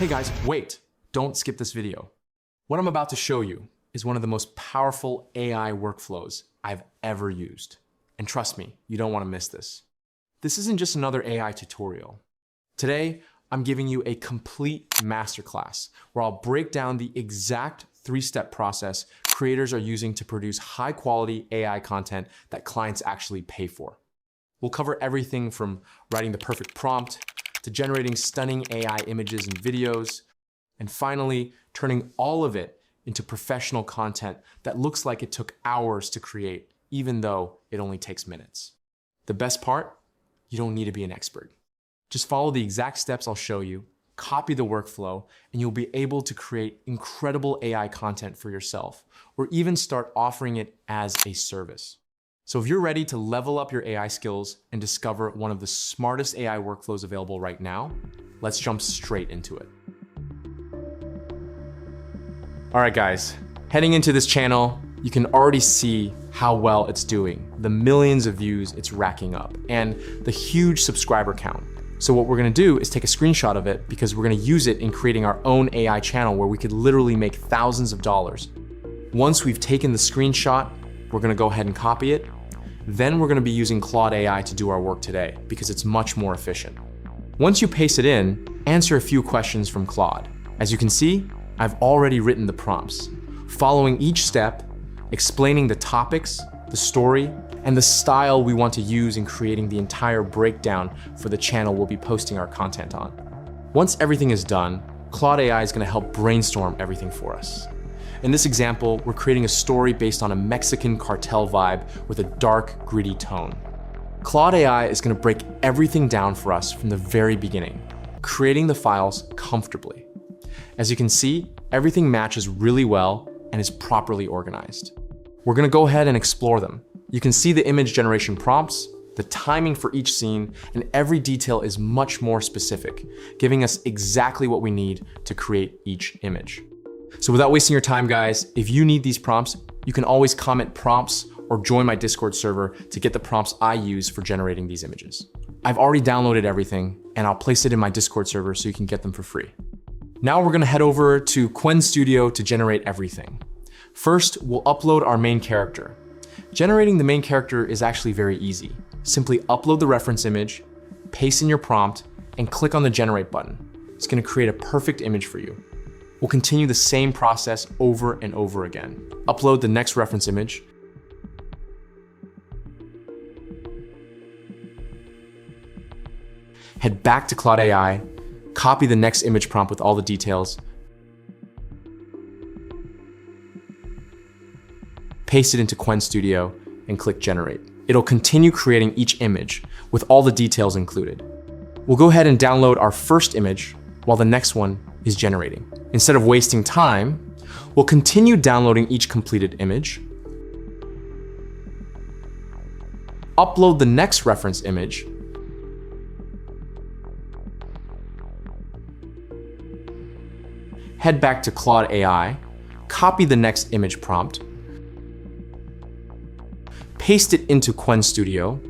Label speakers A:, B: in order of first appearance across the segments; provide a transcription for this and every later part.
A: Hey guys, wait, don't skip this video. What I'm about to show you is one of the most powerful AI workflows I've ever used. And trust me, you don't want to miss this. This isn't just another AI tutorial. Today, I'm giving you a complete masterclass where I'll break down the exact 3-step process creators are using to produce high-quality AI content that clients actually pay for. We'll cover everything from writing the perfect prompt to generating stunning AI images and videos, and finally, turning all of it into professional content that looks like it took hours to create, even though it only takes minutes. The best part? You don't need to be an expert. Just follow the exact steps I'll show you, copy the workflow, and you'll be able to create incredible AI content for yourself, or even start offering it as a service. So if you're ready to level up your AI skills and discover one of the smartest AI workflows available right now, let's jump straight into it. All right, guys, heading into this channel, you can already see how well it's doing, the millions of views it's racking up, and the huge subscriber count. So what we're gonna do is take a screenshot of it because we're gonna use it in creating our own AI channel where we could literally make thousands of dollars. Once we've taken the screenshot, we're gonna go ahead and copy it. Then we're gonna be using Claude AI to do our work today because it's much more efficient. Once you paste it in, answer a few questions from Claude. As you can see, I've already written the prompts, following each step, explaining the topics, the story, and the style we want to use in creating the entire breakdown for the channel we'll be posting our content on. Once everything is done, Claude AI is gonna help brainstorm everything for us. In this example, we're creating a story based on a Mexican cartel vibe with a dark, gritty tone. Claude AI is gonna break everything down for us from the very beginning, creating the files comfortably. As you can see, everything matches really well and is properly organized. We're gonna go ahead and explore them. You can see the image generation prompts, the timing for each scene, and every detail is much more specific, giving us exactly what we need to create each image. So without wasting your time, guys, if you need these prompts, you can always comment prompts or join my Discord server to get the prompts I use for generating these images. I've already downloaded everything and I'll place it in my Discord server so you can get them for free. Now we're gonna head over to Qwen Studio to generate everything. First, we'll upload our main character. Generating the main character is actually very easy. Simply upload the reference image, paste in your prompt, and click on the generate button. It's gonna create a perfect image for you. We'll continue the same process over and over again. Upload the next reference image. Head back to Claude AI, copy the next image prompt with all the details, paste it into Qwen Studio, and click generate. It'll continue creating each image with all the details included. We'll go ahead and download our first image while the next one is generating. Instead of wasting time, we'll continue downloading each completed image, upload the next reference image, head back to Claude AI, copy the next image prompt, paste it into Qwen Studio,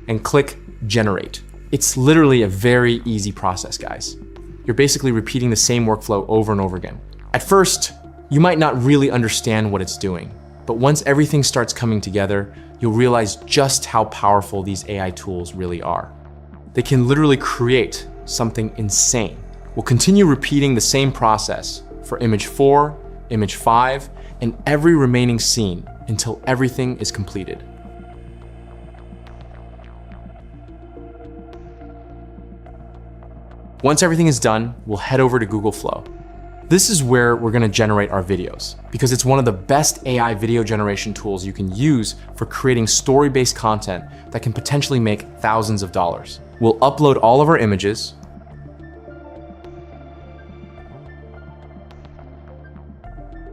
A: and click generate. It's literally a very easy process, guys. You're basically repeating the same workflow over and over again. At first, you might not really understand what it's doing, but once everything starts coming together, you'll realize just how powerful these AI tools really are. They can literally create something insane. We'll continue repeating the same process for image 4, image 5, and every remaining scene until everything is completed. Once everything is done, we'll head over to Google Flow. This is where we're gonna generate our videos because it's one of the best AI video generation tools you can use for creating story-based content that can potentially make thousands of dollars. We'll upload all of our images,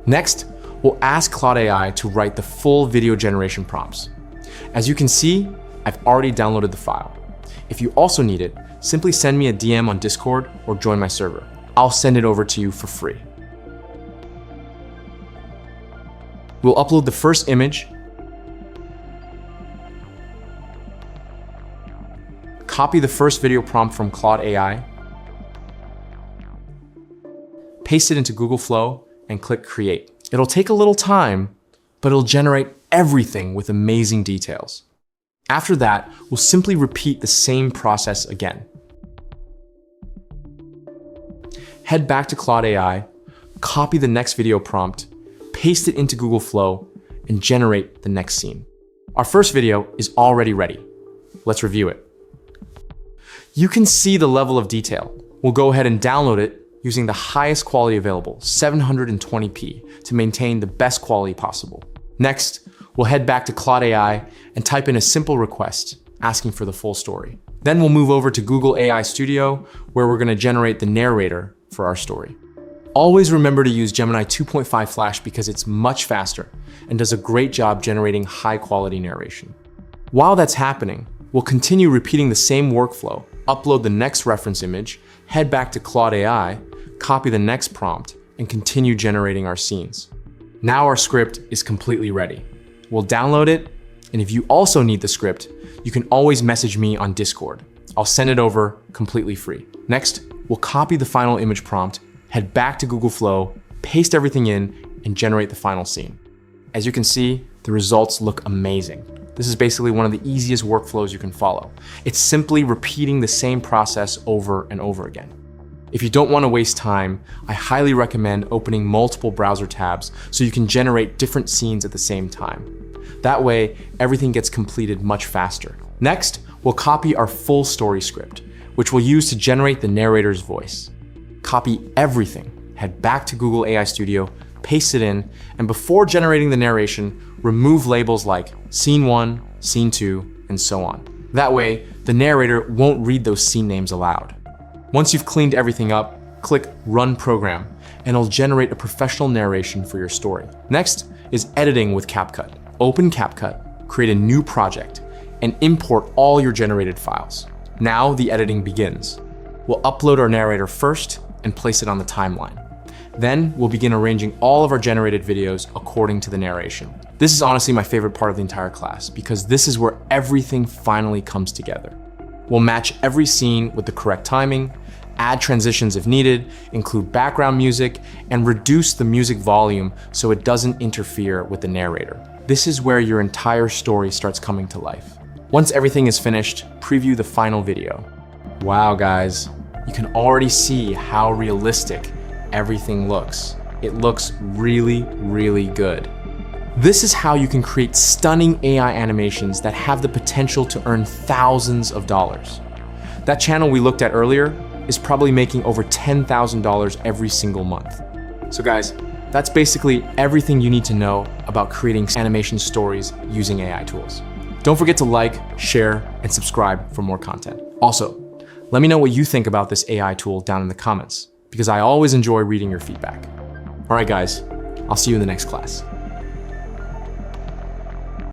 A: next, we'll ask Claude AI to write the full video generation prompts. As you can see, I've already downloaded the file. If you also need it, simply send me a DM on Discord or join my server. I'll send it over to you for free. We'll upload the first image, copy the first video prompt from Claude AI, paste it into Google Flow, and click Create. It'll take a little time, but it'll generate everything with amazing details. After that, we'll simply repeat the same process again. Head back to Claude AI, copy the next video prompt, paste it into Google Flow, and generate the next scene. Our first video is already ready. Let's review it. You can see the level of detail. We'll go ahead and download it using the highest quality available, 720p, to maintain the best quality possible. Next, we'll head back to Claude AI and type in a simple request asking for the full story. Then we'll move over to Google AI Studio, where we're gonna generate the narrator for our story. Always remember to use Gemini 2.5 Flash because it's much faster and does a great job generating high quality narration. While that's happening, we'll continue repeating the same workflow, upload the next reference image, head back to Claude AI, copy the next prompt, and continue generating our scenes. Now our script is completely ready. We'll download it, and if you also need the script, you can always message me on Discord. I'll send it over completely free. Next, we'll copy the final image prompt, head back to Google Flow, paste everything in, and generate the final scene. As you can see, the results look amazing. This is basically one of the easiest workflows you can follow. It's simply repeating the same process over and over again. If you don't want to waste time, I highly recommend opening multiple browser tabs so you can generate different scenes at the same time. That way, everything gets completed much faster. Next, we'll copy our full story script, which we'll use to generate the narrator's voice. Copy everything, head back to Google AI Studio, paste it in, and before generating the narration, remove labels like Scene 1, Scene 2, and so on. That way, the narrator won't read those scene names aloud. Once you've cleaned everything up, click Run Program, and it'll generate a professional narration for your story. Next is editing with CapCut. Open CapCut, create a new project, and import all your generated files. Now the editing begins. We'll upload our narrator first and place it on the timeline. Then we'll begin arranging all of our generated videos according to the narration. This is honestly my favorite part of the entire class because this is where everything finally comes together. We'll match every scene with the correct timing, add transitions if needed, include background music, and reduce the music volume so it doesn't interfere with the narrator. This is where your entire story starts coming to life. Once everything is finished, preview the final video. Wow, guys, you can already see how realistic everything looks. It looks really, really good. This is how you can create stunning AI animations that have the potential to earn thousands of dollars. That channel we looked at earlier is probably making over $10,000 every single month. So guys, that's basically everything you need to know about creating animation stories using AI tools. Don't forget to like, share, and subscribe for more content. Also, let me know what you think about this AI tool down in the comments, because I always enjoy reading your feedback. All right, guys, I'll see you in the next class.